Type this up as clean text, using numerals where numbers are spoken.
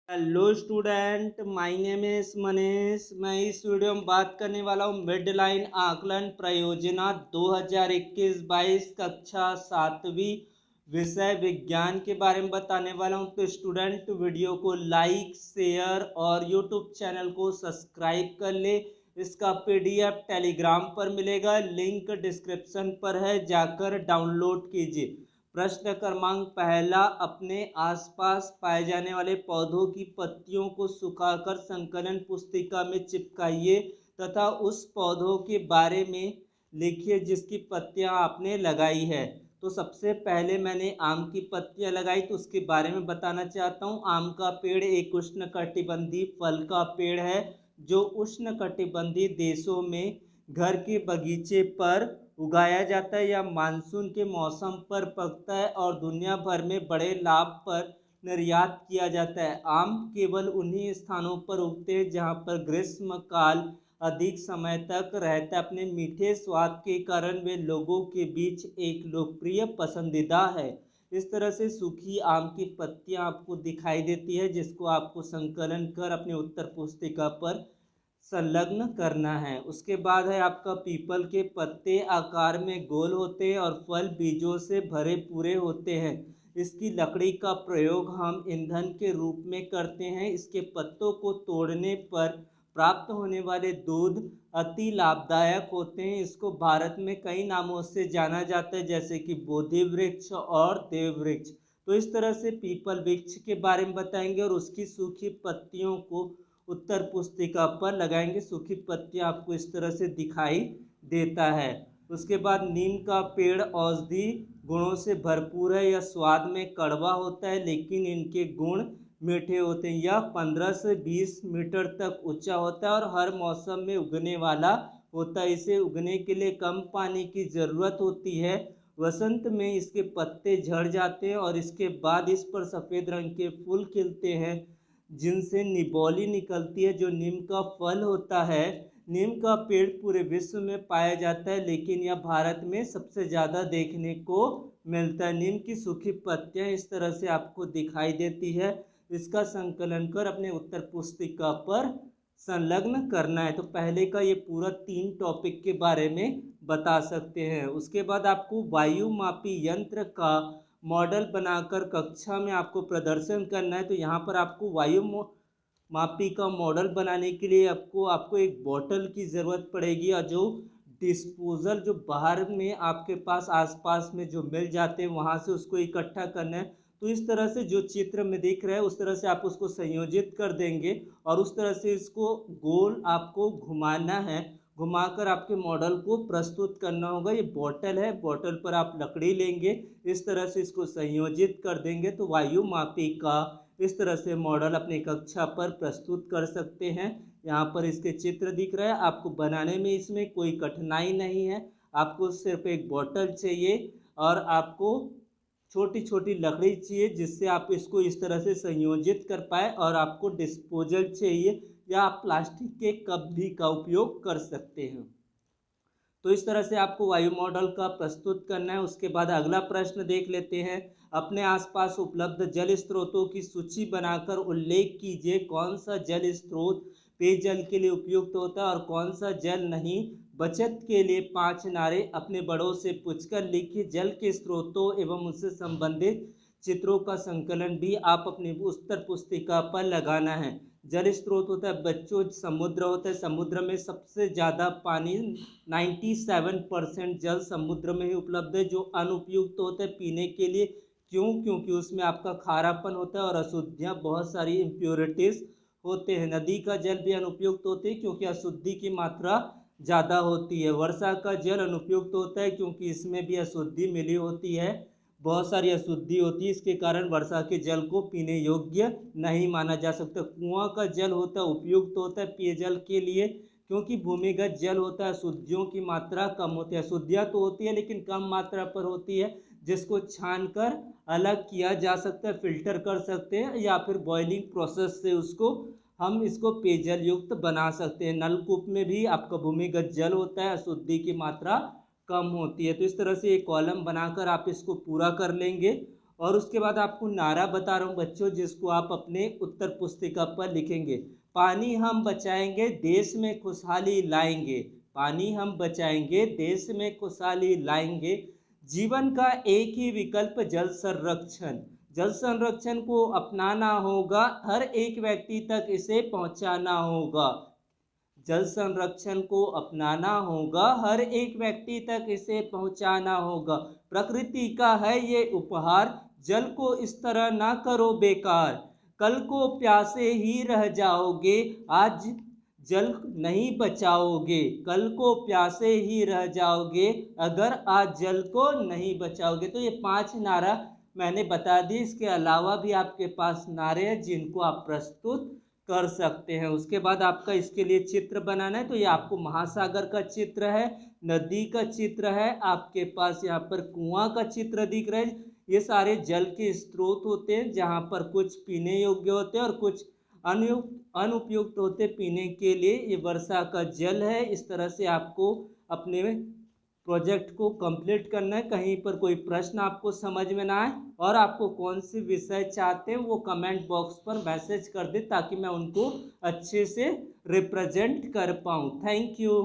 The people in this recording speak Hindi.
Hello student, my name is Manish. मैं इस वीडियो में बात करने वाला हूँ मिड लाइन आकलन परियोजना 2021-22 कक्षा 7वीं विषय विज्ञान के बारे में बताने वाला हूँ। तो स्टूडेंट वीडियो को लाइक शेयर और यूट्यूब चैनल को सब्सक्राइब कर ले। इसका पीडीएफ टेलीग्राम पर मिलेगा, लिंक डिस्क्रिप्शन पर है, जाकर डाउनलोड कीजिए। प्रश्न क्रमांक पहला, अपने आसपास पाए जाने वाले पौधों की पत्तियों को सुखाकर संकलन पुस्तिका में चिपकाइए तथा उस पौधों के बारे में लिखिए जिसकी पत्तियां आपने लगाई है। तो सबसे पहले मैंने आम की पत्तियां लगाई, तो उसके बारे में बताना चाहता हूँ। आम का पेड़ एक उष्णकटिबंधीय फल का पेड़ है जो उष्णकटिबंधीय देशों में घर के बगीचे पर उगाया जाता है या मानसून के मौसम पर पकता है और दुनिया भर में बड़े लाभ पर निर्यात किया जाता है। आम केवल उन्हीं स्थानों पर उगते हैं जहां पर ग्रीष्म काल अधिक समय तक रहता है। अपने मीठे स्वाद के कारण वे लोगों के बीच एक लोकप्रिय पसंदीदा है। इस तरह से सूखी आम की पत्तियां आपको दिखाई देती है जिसको आपको संकलन कर अपने उत्तर पुस्तिका पर संलग्न करना है। उसके बाद है आपका पीपल के पत्ते आकार में गोल होते हैं और फल बीजों से भरे पूरे होते हैं। इसकी लकड़ी का प्रयोग हम ईंधन के रूप में करते हैं। इसके पत्तों को तोड़ने पर प्राप्त होने वाले दूध अति लाभदायक होते हैं। इसको भारत में कई नामों से जाना जाता है जैसे कि बोधि वृक्ष और देव वृक्ष। तो इस तरह से पीपल वृक्ष के बारे में बताएंगे और उसकी सूखी पत्तियों को उत्तर पुस्तिका पर लगाएंगे। सूखी पत्तियां आपको इस तरह से दिखाई देता है। उसके बाद नीम का पेड़ औषधि गुणों से भरपूर है। यह स्वाद में कड़वा होता है लेकिन इनके गुण मीठे होते हैं। यह 15 से 20 मीटर तक ऊंचा होता है और हर मौसम में उगने वाला होता है। इसे उगने के लिए कम पानी की ज़रूरत होती है। वसंत में इसके पत्ते झड़ जाते हैं और इसके बाद इस पर सफ़ेद रंग के फूल खिलते हैं जिनसे निबोली निकलती है जो नीम का फल होता है। नीम का पेड़ पूरे विश्व में पाया जाता है लेकिन यह भारत में सबसे ज़्यादा देखने को मिलता है। नीम की सूखी पत्तियां इस तरह से आपको दिखाई देती है। इसका संकलन कर अपने उत्तर पुस्तिका पर संलग्न करना है। तो पहले का ये पूरा 3 टॉपिक के बारे में बता सकते हैं। उसके बाद आपको वायुमापी यंत्र का मॉडल बनाकर कक्षा में आपको प्रदर्शन करना है। तो यहाँ पर आपको वायु मापी का मॉडल बनाने के लिए आपको एक बोतल की ज़रूरत पड़ेगी और जो डिस्पोजल जो बाहर में आपके पास आसपास में जो मिल जाते हैं वहाँ से उसको इकट्ठा करना है। तो इस तरह से जो चित्र में दिख रहा है उस तरह से आप उसको संयोजित कर देंगे और उस तरह से इसको गोल आपको घुमाना है। घुमाकर आपके मॉडल को प्रस्तुत करना होगा। ये बॉटल है, बॉटल पर आप लकड़ी लेंगे, इस तरह से इसको संयोजित कर देंगे तो वायुमापी का इस तरह से मॉडल अपनी कक्षा पर प्रस्तुत कर सकते हैं। यहाँ पर इसके चित्र दिख रहा है। आपको बनाने में इसमें कोई कठिनाई नहीं है। आपको सिर्फ एक बॉटल चाहिए और आपको छोटी छोटी लकड़ी चाहिए जिससे आप इसको इस तरह से संयोजित कर पाए, और आपको डिस्पोजल चाहिए या आप प्लास्टिक के कप भी का उपयोग कर सकते हैं। तो इस तरह से आपको वायु मॉडल का प्रस्तुत करना है। उसके बाद अगला प्रश्न देख लेते हैं। अपने आसपास उपलब्ध जल स्रोतों की सूची बनाकर उल्लेख कीजिए कौन सा जल स्रोत पेयजल के लिए उपयुक्त होता है और कौन सा जल नहीं। बचत के लिए 5 नारे अपने बड़ों से पूछकर लिखिए। जल के स्रोतों एवं उससे संबंधित चित्रों का संकलन भी आप अपनी उत्तर पुस्तिका पर लगाना है। जल स्रोत होता है बच्चों समुद्र होता है। समुद्र में सबसे ज़्यादा पानी 97% जल समुद्र में ही उपलब्ध है जो अनुपयुक्त होता है पीने के लिए। क्यों? क्योंकि उसमें आपका खारापन होता है और अशुद्धियाँ बहुत सारी इम्प्योरिटीज़ होते हैं। नदी का जल भी अनुपयुक्त होते हैं क्योंकि अशुद्धि की मात्रा ज़्यादा होती है। वर्षा का जल अनुपयुक्त होता है क्योंकि इसमें भी अशुद्धि मिली होती है, बहुत सारी अशुद्धि होती है। इसके कारण वर्षा के जल को पीने योग्य नहीं माना जा सकता। कुआं का जल होता है उपयुक्त होता है पेयजल के लिए क्योंकि भूमिगत जल होता है, अशुद्धियों की मात्रा कम होती है। अशुद्धियाँ तो होती है लेकिन कम मात्रा पर होती है जिसको छान कर अलग किया जा सकता है, फिल्टर कर सकते हैं या फिर बॉइलिंग प्रोसेस से उसको हम इसको पेयजल युक्त बना सकते हैं। नलकूप में भी आपका भूमिगत जल होता है, अशुद्धि की मात्रा कम होती है। तो इस तरह से एक कॉलम बनाकर आप इसको पूरा कर लेंगे और उसके बाद आपको नारा बता रहा हूँ बच्चों, जिसको आप अपने उत्तर पुस्तिका पर लिखेंगे। पानी हम बचाएंगे, देश में खुशहाली लाएंगे। पानी हम बचाएंगे, देश में खुशहाली लाएंगे। जीवन का एक ही विकल्प जल संरक्षण। जल संरक्षण को अपनाना होगा, हर एक व्यक्ति तक इसे पहुंचाना होगा। जल संरक्षण को अपनाना होगा, हर एक व्यक्ति तक इसे पहुंचाना होगा। प्रकृति का है ये उपहार, जल को इस तरह ना करो बेकार। कल को प्यासे ही रह जाओगे, आज जल नहीं बचाओगे। कल को प्यासे ही रह जाओगे अगर आज जल को नहीं बचाओगे। तो ये 5 नारा मैंने बता दी। इसके अलावा भी आपके पास नारे हैं जिनको आप प्रस्तुत कर सकते हैं। उसके बाद आपका इसके लिए चित्र बनाना है। तो ये आपको महासागर का चित्र है, नदी का चित्र है, आपके पास यहाँ पर कुआं का चित्र दिख रहा है। ये सारे जल के स्रोत होते हैं, जहाँ पर कुछ पीने योग्य होते हैं और कुछ अनुपयुक्त होते पीने के लिए। ये वर्षा का जल है। इस तरह से आपको अपने प्रोजेक्ट को कंप्लीट करना है। कहीं पर कोई प्रश्न आपको समझ में ना आए और आपको कौन से विषय चाहते हैं वो कमेंट बॉक्स पर मैसेज कर दे, ताकि मैं उनको अच्छे से रिप्रेजेंट कर पाऊँ। Thank you.